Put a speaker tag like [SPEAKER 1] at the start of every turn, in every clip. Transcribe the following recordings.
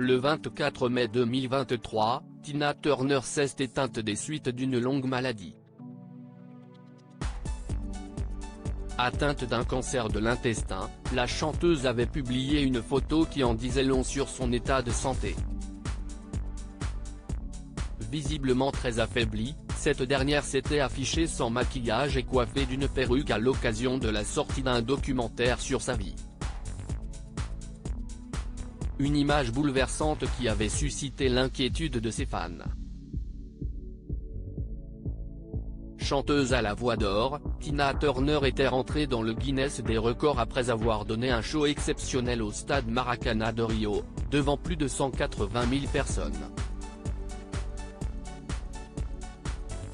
[SPEAKER 1] Le 24 mai 2023, Tina Turner s'est éteinte des suites d'une longue maladie. Atteinte d'un cancer de l'intestin, la chanteuse avait publié une photo qui en disait long sur son état de santé. Visiblement très affaiblie, cette dernière s'était affichée sans maquillage et coiffée d'une perruque à l'occasion de la sortie d'un documentaire sur sa vie. Une image bouleversante qui avait suscité l'inquiétude de ses fans. Chanteuse à la voix d'or, Tina Turner était rentrée dans le Guinness des records après avoir donné un show exceptionnel au stade Maracanã de Rio, devant plus de 180 000 personnes.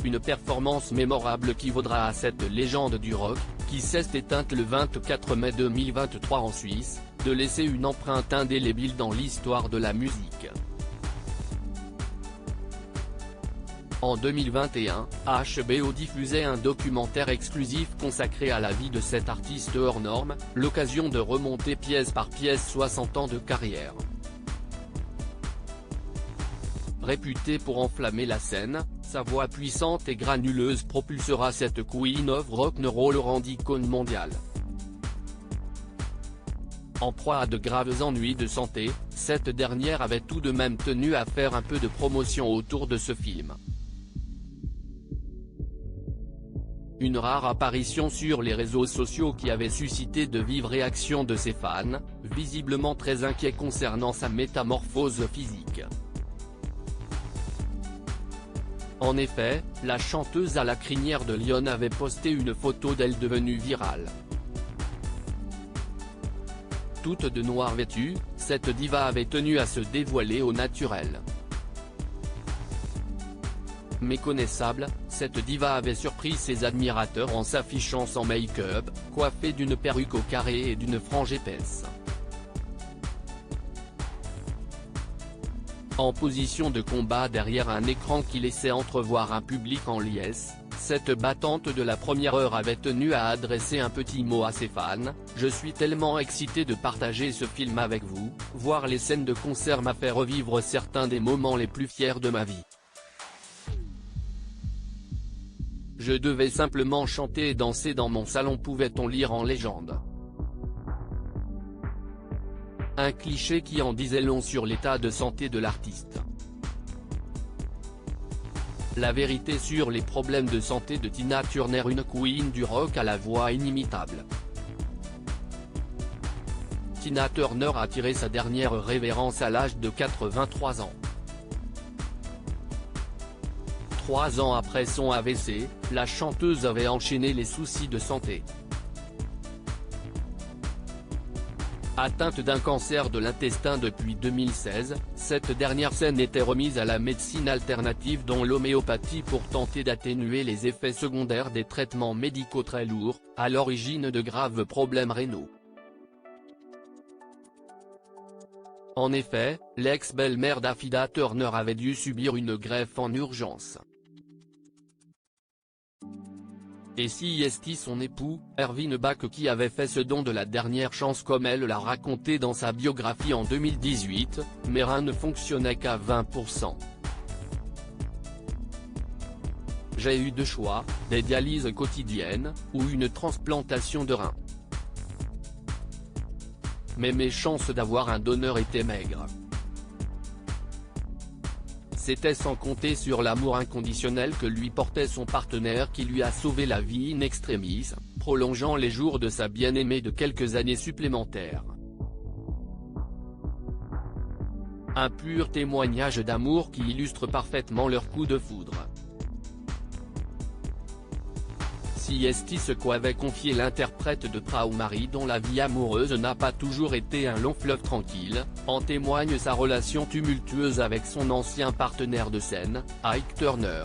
[SPEAKER 1] Une performance mémorable qui vaudra à cette légende du rock, qui s'est éteinte le 24 mai 2023 en Suisse, de laisser une empreinte indélébile dans l'histoire de la musique. En 2021, HBO diffusait un documentaire exclusif consacré à la vie de cet artiste hors norme, l'occasion de remonter pièce par pièce 60 ans de carrière. Réputée pour enflammer la scène, sa voix puissante et granuleuse propulsera cette Queen of Rock'n'Roll au rang d'icône mondiale. En proie à de graves ennuis de santé, cette dernière avait tout de même tenu à faire un peu de promotion autour de ce film. Une rare apparition sur les réseaux sociaux qui avait suscité de vives réactions de ses fans, visiblement très inquiets concernant sa métamorphose physique. En effet, la chanteuse à la crinière de lion avait posté une photo d'elle devenue virale. Toute de noir vêtue, cette diva avait tenu à se dévoiler au naturel. Méconnaissable, cette diva avait surpris ses admirateurs en s'affichant sans make-up, coiffée d'une perruque au carré et d'une frange épaisse. En position de combat derrière un écran qui laissait entrevoir un public en liesse, cette battante de la première heure avait tenu à adresser un petit mot à ses fans: « Je suis tellement excitée de partager ce film avec vous, voir les scènes de concert m'a fait revivre certains des moments les plus fiers de ma vie. Je devais simplement chanter et danser dans mon salon », pouvait-on lire en légende. Un cliché qui en disait long sur l'état de santé de l'artiste. La vérité sur les problèmes de santé de Tina Turner, une queen du rock à la voix inimitable. Tina Turner a tiré sa dernière révérence à l'âge de 83 ans. 3 ans après son AVC, la chanteuse avait enchaîné les soucis de santé. Atteinte d'un cancer de l'intestin depuis 2016, cette dernière scène était remise à la médecine alternative dont l'homéopathie pour tenter d'atténuer les effets secondaires des traitements médicaux très lourds, à l'origine de graves problèmes rénaux. En effet, l'ex-belle-mère d'Affida Turner avait dû subir une greffe en urgence. Et si est son époux, Erwin Bach, qui avait fait ce don de la dernière chance comme elle l'a raconté dans sa biographie en 2018, mais rien ne fonctionnait qu'à 20%. J'ai eu deux choix, des dialyses quotidiennes, ou une transplantation de rein. Mais mes chances d'avoir un donneur étaient maigres. C'était sans compter sur l'amour inconditionnel que lui portait son partenaire qui lui a sauvé la vie in extremis, prolongeant les jours de sa bien-aimée de quelques années supplémentaires. Un pur témoignage d'amour qui illustre parfaitement leur coup de foudre. Si ce qu'avait confié l'interprète de Traumari, dont la vie amoureuse n'a pas toujours été un long fleuve tranquille, en témoigne sa relation tumultueuse avec son ancien partenaire de scène, Ike Turner.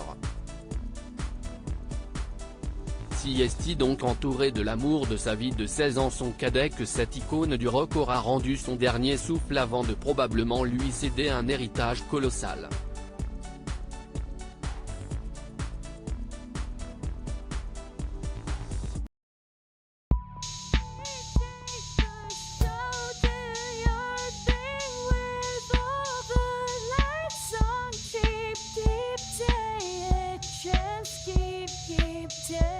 [SPEAKER 1] Si donc entouré de l'amour de sa vie de 16 ans, son cadet, que cette icône du rock aura rendu son dernier souffle avant de probablement lui céder un héritage colossal.
[SPEAKER 2] tienne.